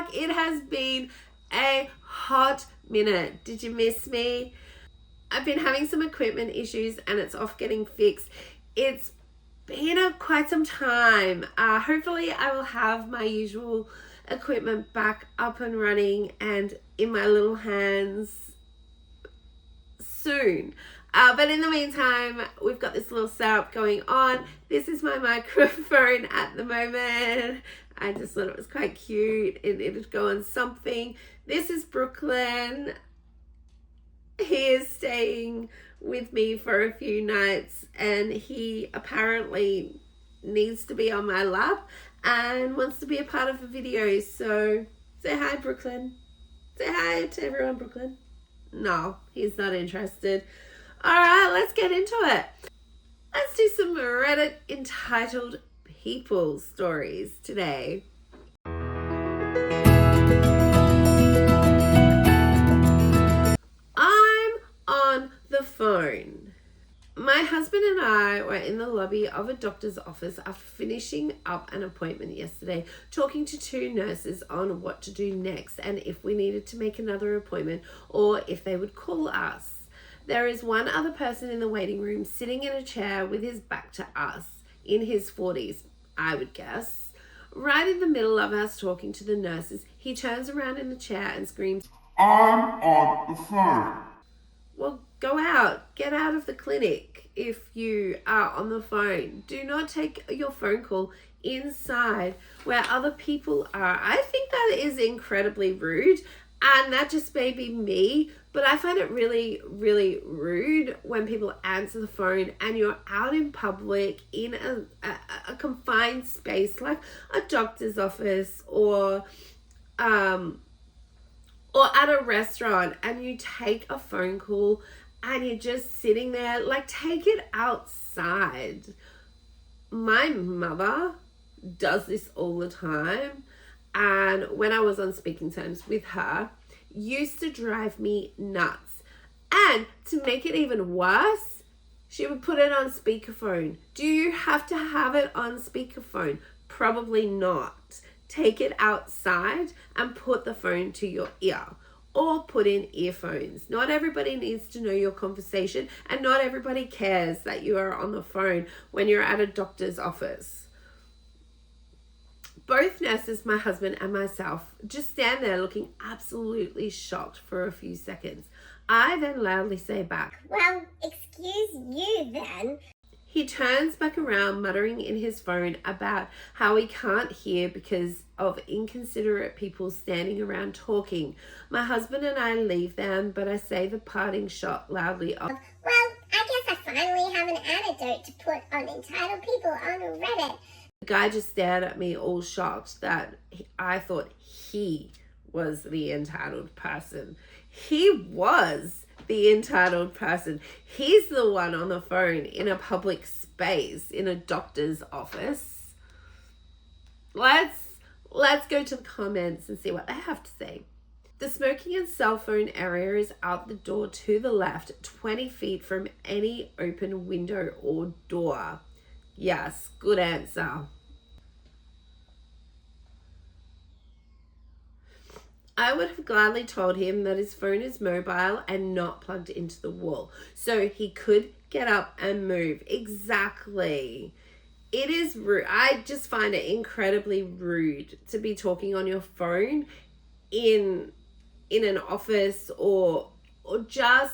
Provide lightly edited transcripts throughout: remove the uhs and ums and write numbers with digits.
back. It has been a hot minute. Did you miss me? I've been having some equipment issues and it's off getting fixed. It's been quite some time. Hopefully I will have my usual equipment back up and running and in my little hands soon. But in the meantime, we've got this little setup going on. This is my microphone at the moment. I just thought it was quite cute and it'd go on something. This is Brooklyn. He is staying with me for a few nights and he apparently needs to be on my lap and wants to be a part of the video. So say hi, Brooklyn. Say hi to everyone, Brooklyn. No, he's not interested. All right, let's get into it. Let's do some Reddit entitled people stories today. I'm on the phone. My husband and I were in the lobby of a doctor's office after finishing up an appointment yesterday, talking to two nurses on what to do next and if we needed to make another appointment or if they would call us. There is one other person in the waiting room sitting in a chair with his back to us, in his 40s, I would guess. Right in the middle of us talking to the nurses, he turns around in the chair and screams, "I'm on the phone." Well, go out. Get out of the clinic if you are on the phone. Do not take your phone call inside where other people are. I think that is incredibly rude. And that just may be me, but I find it really, really rude when people answer the phone and you're out in public in a confined space like a doctor's office or at a restaurant and you take a phone call and you're just sitting there. Like, take it outside. My mother does this all the time. And when I was on speaking terms with her, used to drive me nuts. And to make it even worse, she would put it on speakerphone. Do you have to have it on speakerphone? Probably not. Take it outside and put the phone to your ear or put in earphones. Not everybody needs to know your conversation and not everybody cares that you are on the phone when you're at a doctor's office. Both nurses, my husband and myself, just stand there looking absolutely shocked for a few seconds. I then loudly say back, "Well, excuse you then." He turns back around, muttering in his phone about how he can't hear because of inconsiderate people standing around talking. My husband and I leave them, but I say the parting shot loudly of, "Well, I guess I finally have an antidote to put on entitled people on Reddit." The guy just stared at me all shocked that I thought he was the entitled person. He was the entitled person. He's the one on the phone in a public space, in a doctor's office. Let's go to the comments and see what they have to say. The smoking and cell phone area is out the door to the left, 20 feet from any open window or door. Yes, good answer. I would have gladly told him that his phone is mobile and not plugged into the wall, so he could get up and move. Exactly. It is rude. I just find it incredibly rude to be talking on your phone in an office or just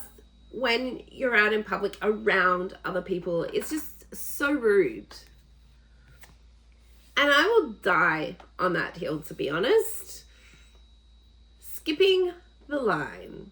when you're out in public around other people. It's just so rude. And I will die on that hill, to be honest. Skipping the line.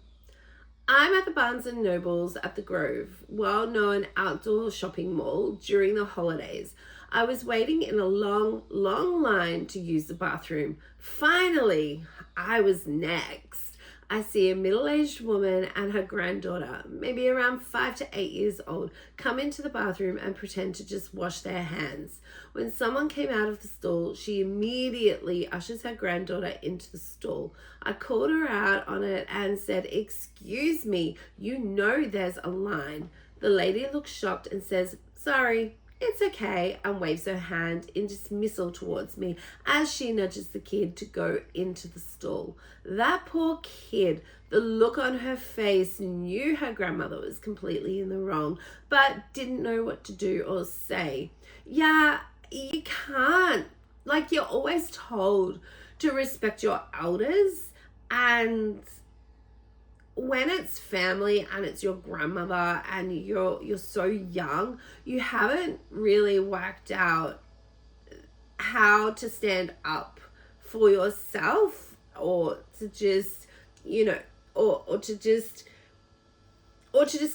I'm at the Barnes & Nobles at the Grove, well-known outdoor shopping mall during the holidays. I was waiting in a long, long line to use the bathroom. Finally, I was next. I see a middle-aged woman and her granddaughter, maybe around 5 to 8 years old, come into the bathroom and pretend to just wash their hands. When someone came out of the stall, she immediately ushers her granddaughter into the stall. I called her out on it and said, "Excuse me, you know there's a line." The lady looks shocked and says, "Sorry, "It's okay," and waves her hand in dismissal towards me as she nudges the kid to go into the stall. That poor kid, the look on her face, knew her grandmother was completely in the wrong, but didn't know what to do or say. Yeah, you can't. Like, you're always told to respect your elders, and when it's family and it's your grandmother and you're so young, you haven't really worked out how to stand up for yourself, or to just, you know, or to just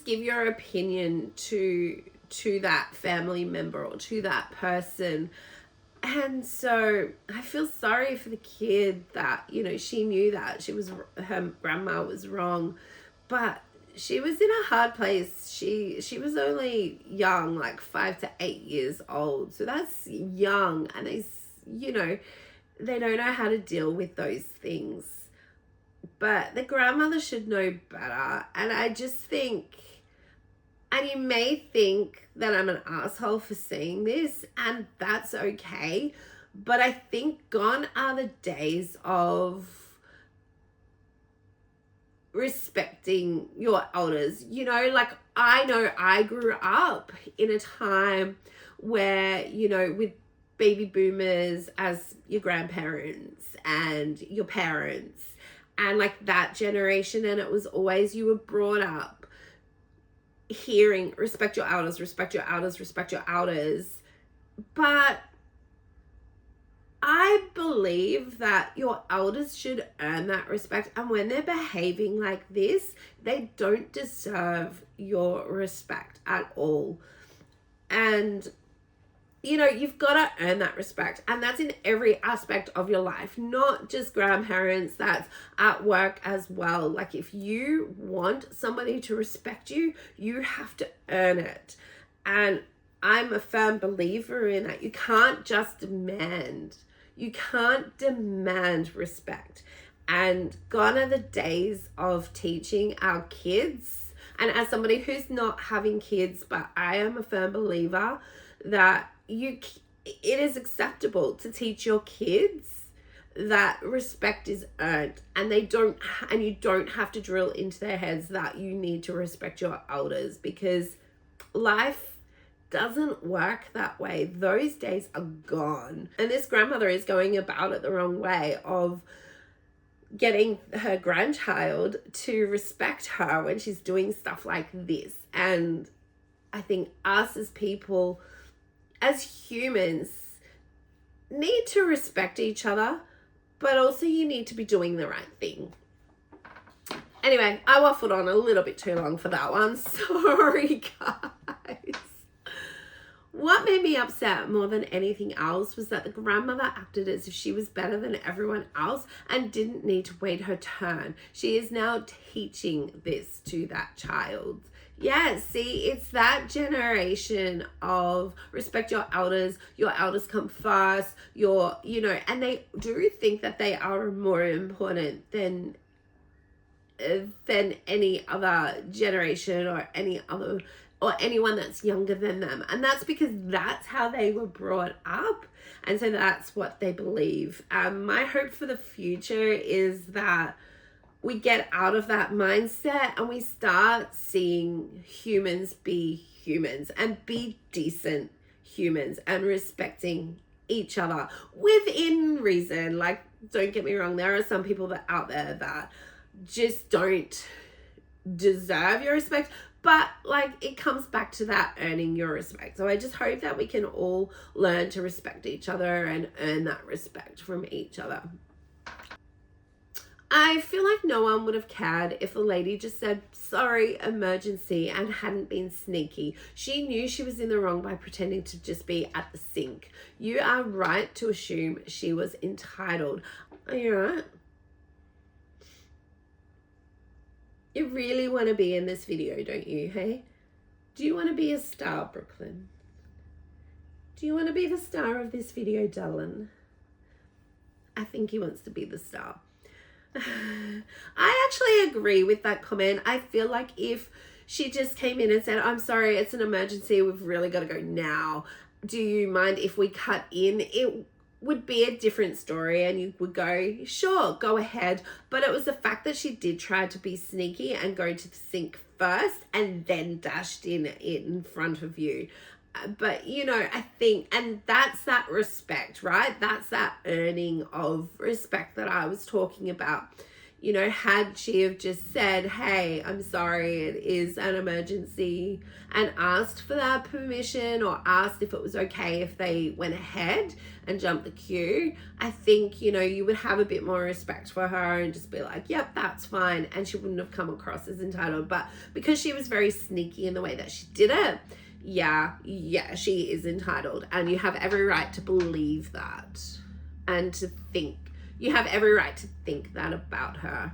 give your opinion to that family member or to that person. And so I feel sorry for the kid that, you know, she knew that her grandma was wrong, but she was in a hard place. She was only young, like 5 to 8 years old. So that's young, and they don't know how to deal with those things. But the grandmother should know better. And I just think, and you may think that I'm an asshole for saying this, and that's okay, but I think gone are the days of respecting your elders. You know, like, I know I grew up in a time where, you know, with baby boomers as your grandparents and your parents and like that generation, and it was always, you were brought up hearing respect your elders, respect your elders, respect your elders. But I believe that your elders should earn that respect, and when they're behaving like this, they don't deserve your respect at all. And you know, you've got to earn that respect, and that's in every aspect of your life, not just grandparents, that's at work as well. Like, if you want somebody to respect you, you have to earn it. And I'm a firm believer in that. You can't demand respect. And gone are the days of teaching our kids. And as somebody who's not having kids, but I am a firm believer that it is acceptable to teach your kids that respect is earned, and you don't have to drill into their heads that you need to respect your elders, because life doesn't work that way. Those days are gone. And this grandmother is going about it the wrong way of getting her grandchild to respect her when she's doing stuff like this. And I think us as people, as humans, need to respect each other, but also you need to be doing the right thing. Anyway, I waffled on a little bit too long for that one. Sorry, guys. What made me upset more than anything else was that the grandmother acted as if she was better than everyone else and didn't need to wait her turn. She is now teaching this to that child. Yeah, see, it's that generation of respect your elders come first, and they do think that they are more important than any other generation or anyone that's younger than them. And that's because that's how they were brought up. And so that's what they believe. My hope for the future is that we get out of that mindset and we start seeing humans be humans and be decent humans and respecting each other within reason. Like, don't get me wrong, there are some people that out there that just don't deserve your respect, but like, it comes back to that earning your respect. So I just hope that we can all learn to respect each other and earn that respect from each other. I feel like no one would have cared if the lady just said, sorry, emergency, and hadn't been sneaky. She knew she was in the wrong by pretending to just be at the sink. You are right to assume she was entitled. Are you right? You really want to be in this video, don't you, hey? Do you want to be a star, Brooklyn? Do you want to be the star of this video, darling? I think he wants to be the star. I actually agree with that comment. I feel like if She just came in and said, I'm sorry, it's an emergency. We've really got to go now. Do you mind if we cut in? It would be a different story and you would go, sure, go ahead. But it was the fact that she did try to be sneaky and go to the sink first and then dashed in front of you. But, you know, I think, and that's that respect, right? That's that earning of respect that I was talking about. You know, had she have just said, hey, I'm sorry, it is an emergency, and asked for that permission or asked if it was okay if they went ahead and jumped the queue, I think, you know, you would have a bit more respect for her and just be like, yep, that's fine. And she wouldn't have come across as entitled. But because she was very sneaky in the way that she did it, yeah, she is entitled. And you have every right to believe that and to think. You have every right to think that about her.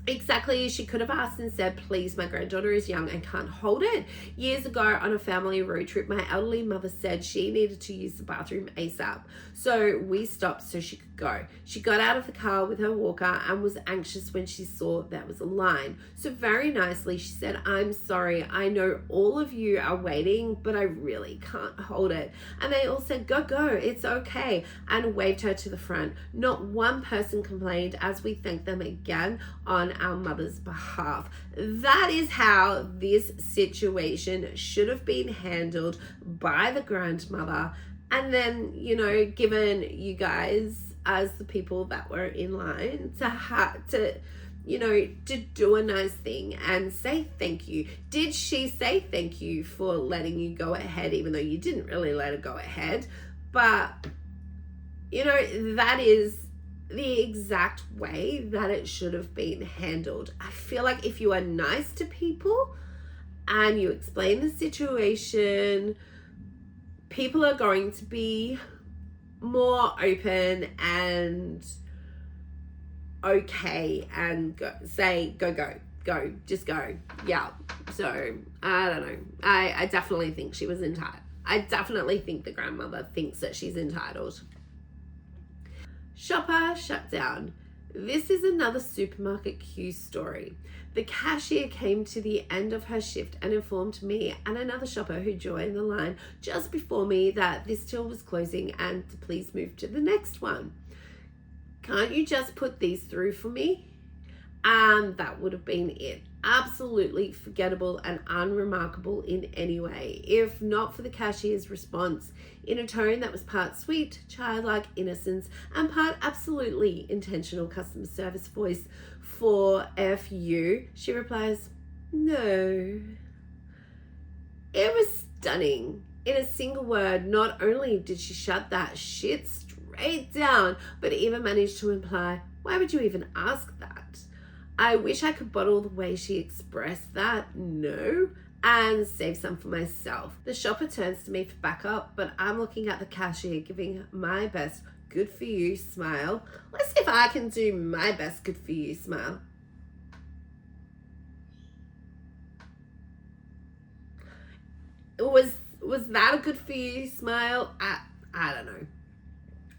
Exactly, she could have asked and said, please, my granddaughter is young and can't hold it. Years ago on a family road trip, my elderly mother said she needed to use the bathroom ASAP. So we stopped so she could go. She got out of the car with her walker and was anxious when she saw there was a line. So very nicely, she said, I'm sorry, I know all of you are waiting, but I really can't hold it. And they all said, go, it's okay, and waved her to the front. Not one person complained as we thanked them again on our mother's behalf. That is how this situation should have been handled by the grandmother. And then, you know, given you guys as the people that were in line to you know, to do a nice thing and say thank you. Did she say thank you for letting you go ahead, even though you didn't really let her go ahead? But, you know, that is the exact way that it should have been handled. I feel like if you are nice to people and you explain the situation, people are going to be more open and okay and go, just go. Yeah. So I don't know. I definitely think she was entitled. I definitely think the grandmother thinks that she's entitled. Shopper shut down. This is another supermarket queue story. The cashier came to the end of her shift and informed me and another shopper who joined the line just before me that this till was closing and to please move to the next one. Can't you just put these through for me? And that would have been it. Absolutely forgettable and unremarkable in any way, if not for the cashier's response in a tone that was part sweet, childlike innocence and part absolutely intentional customer service voice. For F you, she replies, no. It was stunning. In a single word, not only did she shut that shit straight down, but even managed to imply, why would you even ask that? I wish I could bottle the way she expressed that, no, and save some for myself. The shopper turns to me for backup, but I'm looking at the cashier giving my best good for you smile. Let's see if I can do my best good for you smile. Was that a good for you smile? I don't know.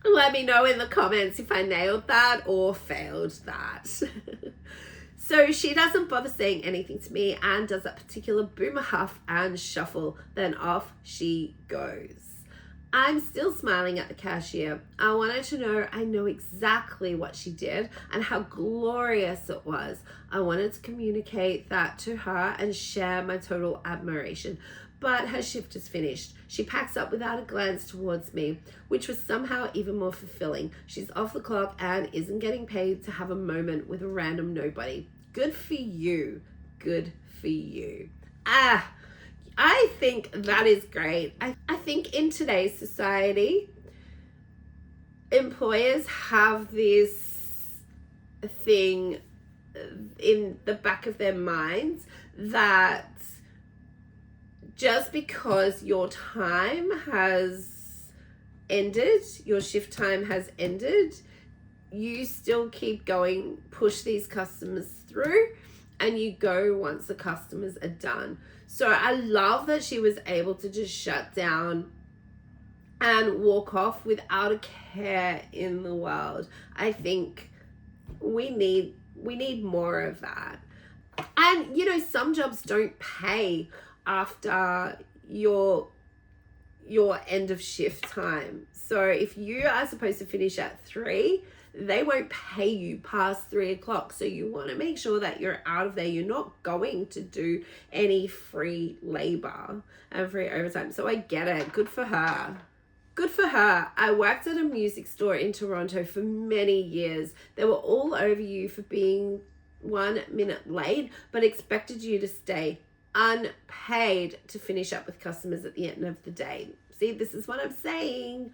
Let me know in the comments if I nailed that or failed that. So she doesn't bother saying anything to me and does that particular boomer huff and shuffle. Then off she goes. I'm still smiling at the cashier. I wanted to know I know exactly what she did and how glorious it was. I wanted to communicate that to her and share my total admiration. But her shift is finished. She packs up without a glance towards me, which was somehow even more fulfilling. She's off the clock and isn't getting paid to have a moment with a random nobody. Good for you. Good for you. I think that is great. I think in today's society, employers have this thing in the back of their minds that just because your time has ended, your shift time has ended, you still keep going, push these customers through, and you go once the customers are done. So I love that she was able to just shut down and walk off without a care in the world. I think we need more of that. And, you know, some jobs don't pay after your end of shift time. So if you are supposed to finish at 3, they won't pay you past 3 o'clock. So you want to make sure that you're out of there. You're not going to do any free labor and free overtime. So I get it. Good for her. Good for her. I worked at a music store in Toronto for many years. They were all over you for being 1 minute late, but expected you to stay unpaid to finish up with customers at the end of the day. See, this is what I'm saying.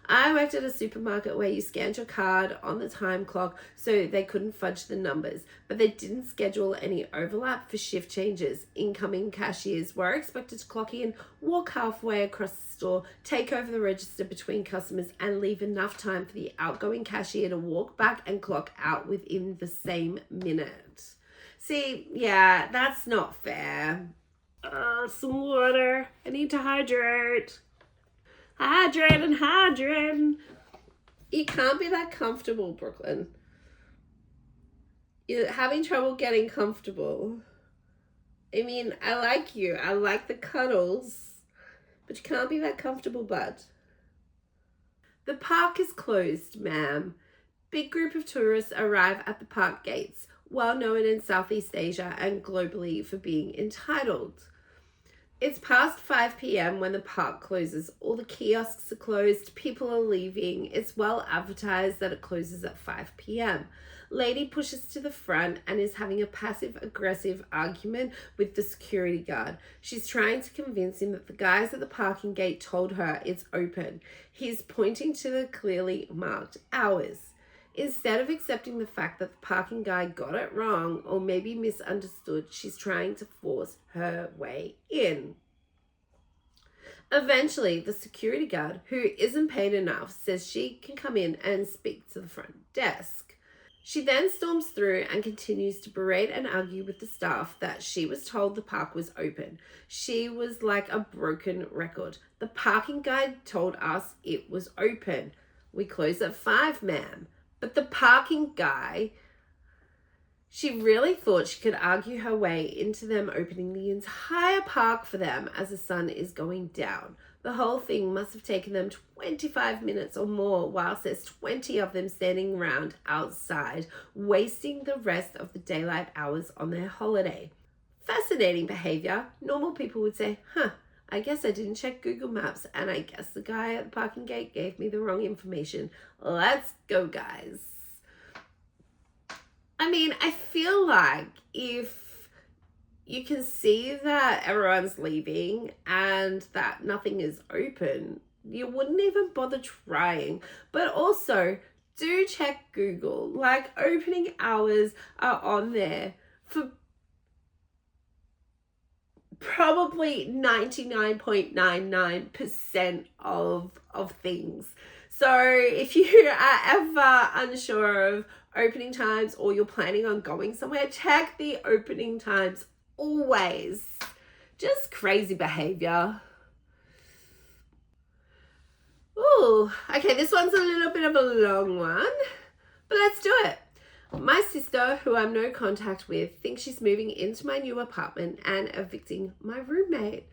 I worked at a supermarket where you scanned your card on the time clock so they couldn't fudge the numbers, but they didn't schedule any overlap for shift changes. Incoming cashiers were expected to clock in, walk halfway across the store, take over the register between customers, and leave enough time for the outgoing cashier to walk back and clock out within the same minute. See, yeah, that's not fair. Some water. I need to hydrate. Hydrate. You can't be that comfortable, Brooklyn. You're having trouble getting comfortable. I mean, I like you. I like the cuddles. But you can't be that comfortable, bud. The park is closed, ma'am. Big group of tourists arrive at the park gates, well known in Southeast Asia and globally for being entitled. It's past 5 p.m. when the park closes. All the kiosks are closed. People are leaving. It's well advertised that it closes at 5 p.m. Lady pushes to the front and is having a passive-aggressive argument with the security guard. She's trying to convince him that the guys at the parking gate told her it's open. He's pointing to the clearly marked hours. Instead of accepting the fact that the parking guy got it wrong or maybe misunderstood, she's trying to force her way in. Eventually, the security guard, who isn't paid enough, says she can come in and speak to the front desk. She then storms through and continues to berate and argue with the staff that she was told the park was open. She was like a broken record. The parking guide told us it was open. We close at 5, ma'am. But the parking guy, she really thought she could argue her way into them opening the entire park for them as the sun is going down. The whole thing must have taken them 25 minutes or more, whilst there's 20 of them standing around outside, wasting the rest of the daylight hours on their holiday. Fascinating behavior. Normal people would say, I guess I didn't check Google Maps, and I guess the guy at the parking gate gave me the wrong information. Let's go, guys. I mean, I feel like if you can see that everyone's leaving and that nothing is open, you wouldn't even bother trying. But also, do check Google. Like, opening hours are on there for probably 99.99% of things. So if you are ever unsure of opening times or you're planning on going somewhere, check the opening times always. Just crazy behavior. Ooh, okay, this one's a little bit of a long one, but let's do it. My sister, who I'm no contact with, thinks she's moving into my new apartment and evicting my roommate.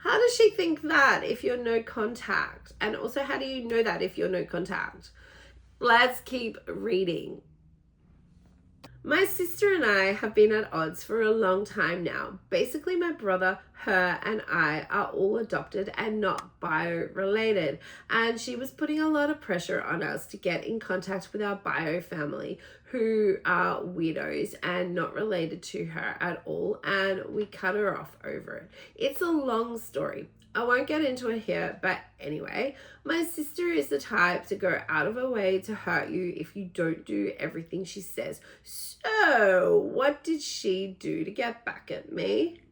How does she think that if you're no contact? And also, how do you know that if you're no contact? Let's keep reading. My sister and I have been at odds for a long time now. Basically, my brother, her, and I are all adopted and not bio-related. And she was putting a lot of pressure on us to get in contact with our bio family, who are widows and not related to her at all. And we cut her off over it. It's a long story. I won't get into it here, but anyway, my sister is the type to go out of her way to hurt you if you don't do everything she says. So, what did she do to get back at me?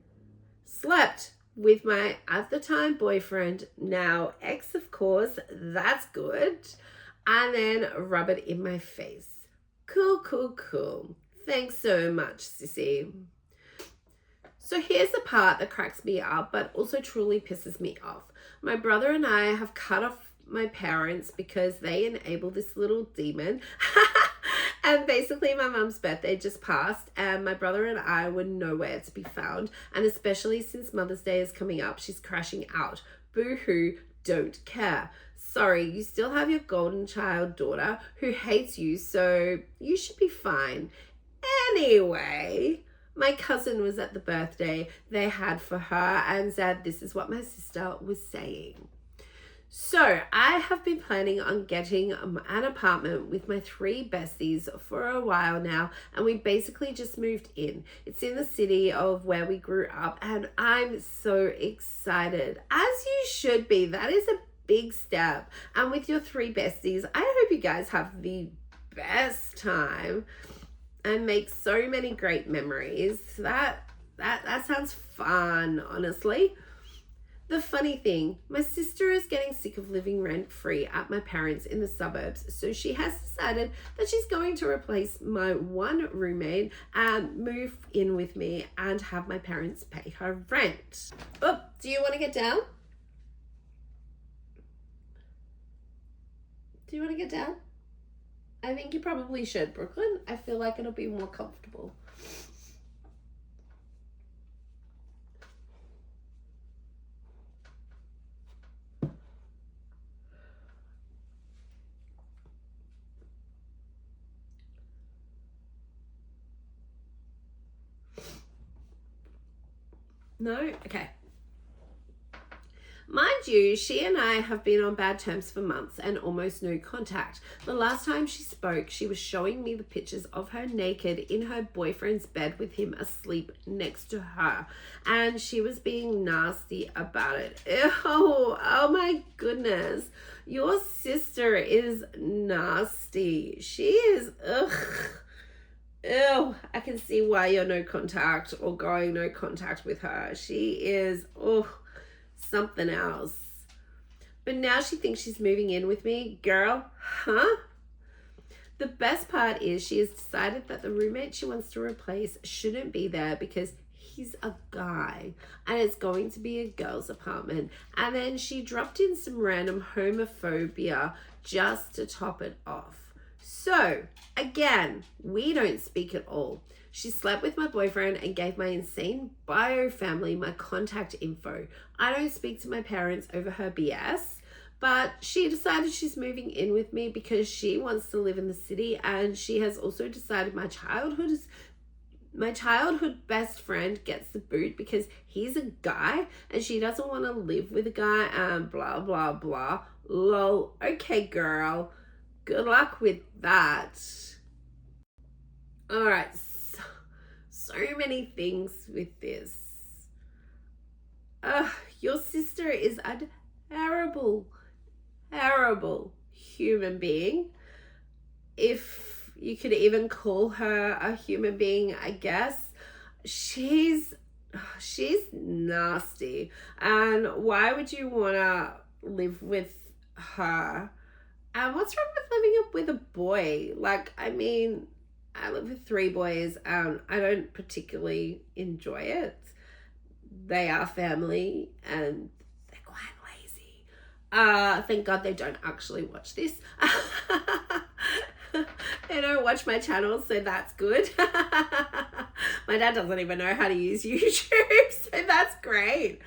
Slept with my, at the time, boyfriend, now ex, of course, that's good, and then rub it in my face. Cool. Thanks so much, sissy. So here's the part that cracks me up, but also truly pisses me off. My brother and I have cut off my parents because they enable this little demon And basically my mum's birthday just passed and my brother and I were nowhere to be found. And especially since Mother's Day is coming up, she's crashing out. Boo-hoo, don't care. Sorry, you still have your golden child daughter who hates you, so you should be fine. Anyway, my cousin was at the birthday they had for her and said this is what my sister was saying. So I have been planning on getting an apartment with my 3 besties for a while now, and we basically just moved in. It's in the city of where we grew up and I'm so excited, as you should be. That is a big step. And with your 3 besties, I hope you guys have the best time and make so many great memories. That sounds fun, honestly. The funny thing, my sister is getting sick of living rent-free at my parents' in the suburbs, so she has decided that she's going to replace my one roommate and move in with me and have my parents pay her rent. Oh, do you want to get down? Do you want to get down? I think you probably should, Brooklyn. I feel like it'll be more comfortable. No? Okay. Mind you, she and I have been on bad terms for months and almost no contact. The last time she spoke, she was showing me the pictures of her naked in her boyfriend's bed with him asleep next to her. And she was being nasty about it. Ew, oh my goodness. Your sister is nasty. She is, ugh. Ew, I can see why you're no contact or going no contact with her. She is, something else. But now she thinks she's moving in with me. Girl, huh? The best part is she has decided that the roommate she wants to replace shouldn't be there because he's a guy and it's going to be a girl's apartment. And then she dropped in some random homophobia just to top it off. So, again, we don't speak at all. She slept with my boyfriend and gave my insane bio family my contact info. I don't speak to my parents over her BS, but she decided she's moving in with me because she wants to live in the city, and she has also decided my childhood best friend gets the boot because he's a guy and she doesn't want to live with a guy and blah, blah, blah. Lol. Okay, girl. Good luck with that. All right. So many things with this. Your sister is a terrible, terrible human being. If you could even call her a human being, I guess. She's nasty. And why would you want to live with her? And what's wrong with living up with a boy? Like, I mean, I live with 3 boys and I don't particularly enjoy it. They are family and they're quite lazy. Thank God they don't actually watch this. They don't watch my channel, so that's good. My dad doesn't even know how to use YouTube, so that's great.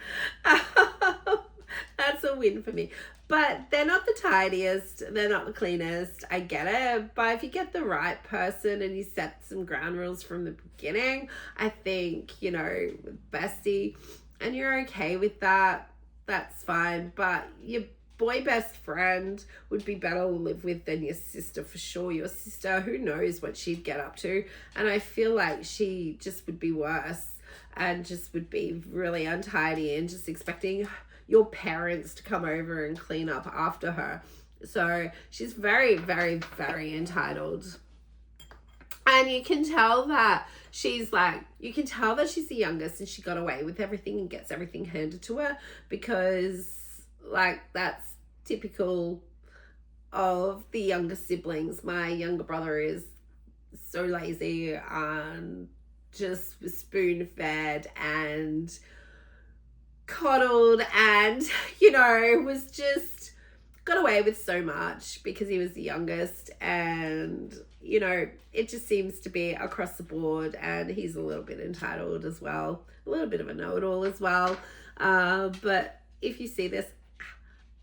That's a win for me. But they're not the tidiest, they're not the cleanest, I get it. But if you get the right person and you set some ground rules from the beginning, I think, bestie, and you're okay with that, that's fine. But your boy best friend would be better to live with than your sister for sure. Your sister, who knows what she'd get up to. And I feel like she just would be worse and just would be really untidy and just expecting your parents to come over and clean up after her. So she's very, very, very entitled. And you can tell that she's the youngest and she got away with everything and gets everything handed to her because that's typical of the younger siblings. My younger brother is so lazy and just spoon-fed and coddled and, was just got away with so much because he was the youngest, and you know, it just seems to be across the board, and he's a little bit entitled as well, a little bit of a know-it-all as well. But if you see this,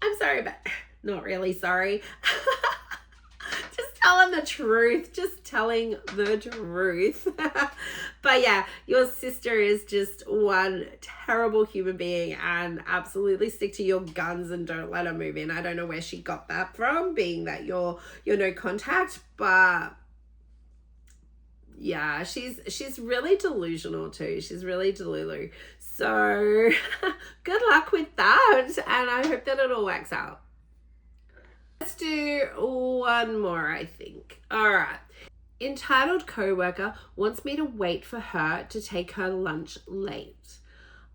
I'm sorry, but not really sorry. Just telling the truth, just telling the truth. But yeah, your sister is just one terrible human being, and absolutely stick to your guns and don't let her move in. I don't know where she got that from, being that you're no contact, but yeah, she's really delusional too. She's really delulu. So good luck with that, and I hope that it all works out. Let's do one more, I think. All right. Entitled coworker wants me to wait for her to take her lunch late.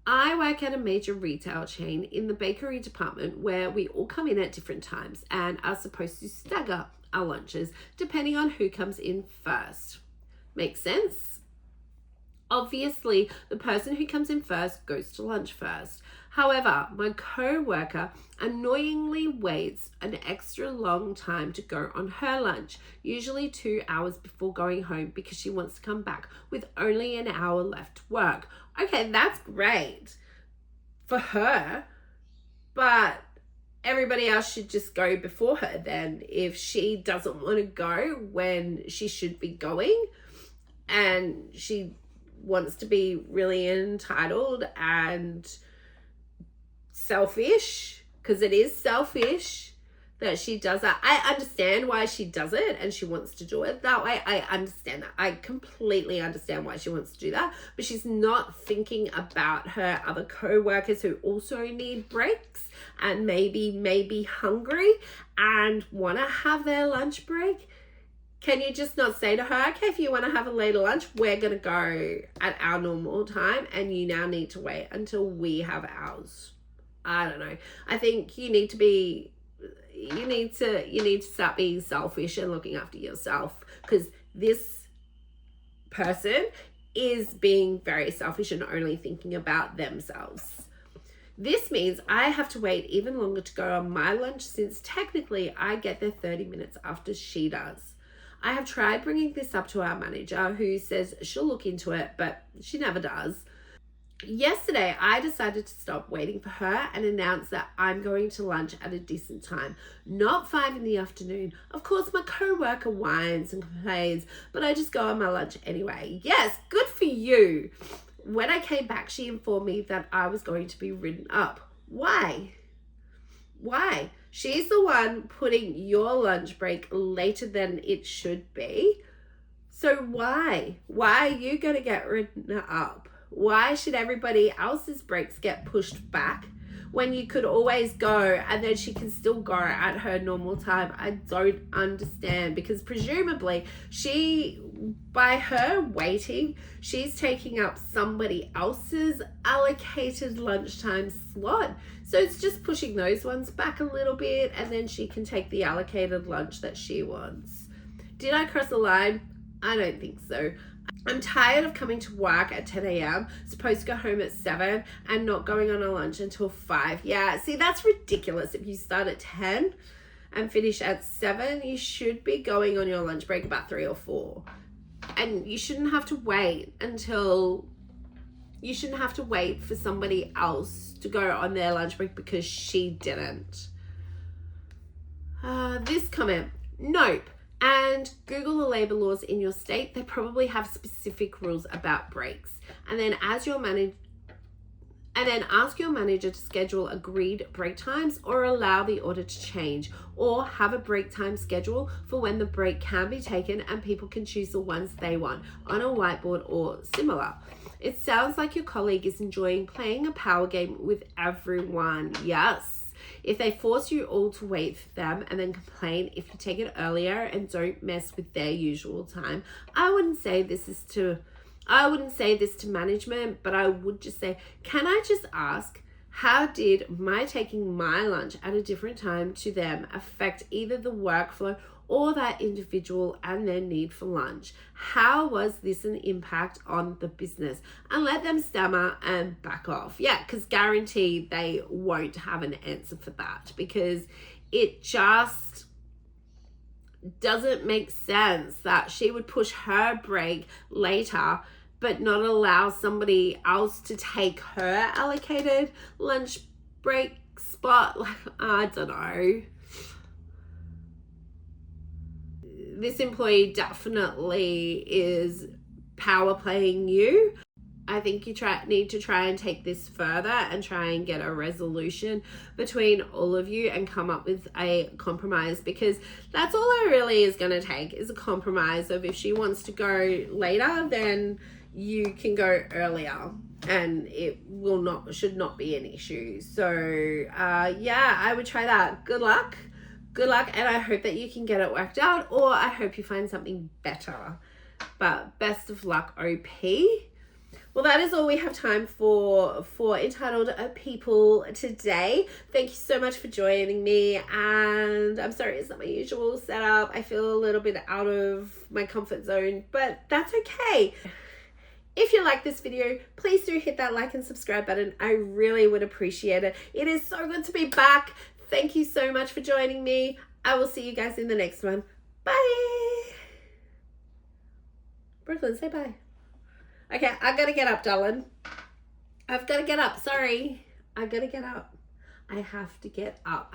I work at a major retail chain in the bakery department where we all come in at different times and are supposed to stagger our lunches depending on who comes in first. Makes sense? Obviously, the person who comes in first goes to lunch first. However, my co-worker annoyingly waits an extra long time to go on her lunch, usually 2 hours before going home because she wants to come back with only an hour left to work. Okay, that's great for her, but everybody else should just go before her then if she doesn't want to go when she should be going, and she wants to be really entitled and selfish, because it is selfish that she does that. I understand why she does it and she wants to do it that way. I understand that. I completely understand why she wants to do that, but she's not thinking about her other co-workers who also need breaks and maybe hungry and want to have their lunch break. Can you just not say to her, okay, if you want to have a later lunch, we're going to go at our normal time and you now need to wait until we have ours? I don't know. I think you need to start being selfish and looking after yourself, because this person is being very selfish and only thinking about themselves. This means I have to wait even longer to go on my lunch, since technically I get there 30 minutes after she does. I have tried bringing this up to our manager, who says she'll look into it, but she never does. Yesterday, I decided to stop waiting for her and announce that I'm going to lunch at a decent time, not 5 in the afternoon. Of course, my co-worker whines and complains, but I just go on my lunch anyway. Yes, good for you. When I came back, she informed me that I was going to be written up. Why? She's the one putting your lunch break later than it should be. So why? Why are you going to get written up? Why should everybody else's breaks get pushed back when you could always go and then she can still go at her normal time? I don't understand, because presumably by her waiting, she's taking up somebody else's allocated lunchtime slot. So it's just pushing those ones back a little bit, and then she can take the allocated lunch that she wants. Did I cross the line? I don't think so. I'm tired of coming to work at 10 a.m., supposed to go home at 7 and not going on a lunch until 5. Yeah, see, that's ridiculous. If you start at 10 and finish at 7, you should be going on your lunch break about 3 or 4. And you shouldn't have to wait for somebody else to go on their lunch break because she didn't. This comment, nope. And Google the labor laws in your state. They probably have specific rules about breaks. And then ask your manager to schedule agreed break times, or allow the order to change, or have a break time schedule for when the break can be taken and people can choose the ones they want on a whiteboard or similar. It sounds like your colleague is enjoying playing a power game with everyone. Yes. If they force you all to wait for them and then complain if you take it earlier and don't mess with their usual time, I wouldn't say this to management, but I would just say, can I just ask, how did my taking my lunch at a different time to them affect either the workflow or that individual and their need for lunch? How was this an impact on the business? And let them stammer and back off. Yeah, because guarantee they won't have an answer for that, because it just doesn't make sense that she would push her break later but not allow somebody else to take her allocated lunch break spot. Like, I don't know. This employee definitely is power playing you. I think you need to try and take this further and try and get a resolution between all of you and come up with a compromise, because that's all it really is going to take, is a compromise of if she wants to go later, then you can go earlier and it should not be an issue. So yeah, I would try that. Good luck, and I hope that you can get it worked out, or I hope you find something better. But best of luck, OP. Well, that is all we have time for Entitled People today. Thank you so much for joining me, and I'm sorry it's not my usual setup. I feel a little bit out of my comfort zone, but that's okay. If you like this video, please do hit that like and subscribe button. I really would appreciate it. It is so good to be back. Thank you so much for joining me. I will see you guys in the next one. Bye. Brooklyn, say bye. Okay, I gotta get up, darling. I've gotta get up. Sorry. I gotta get up. I have to get up.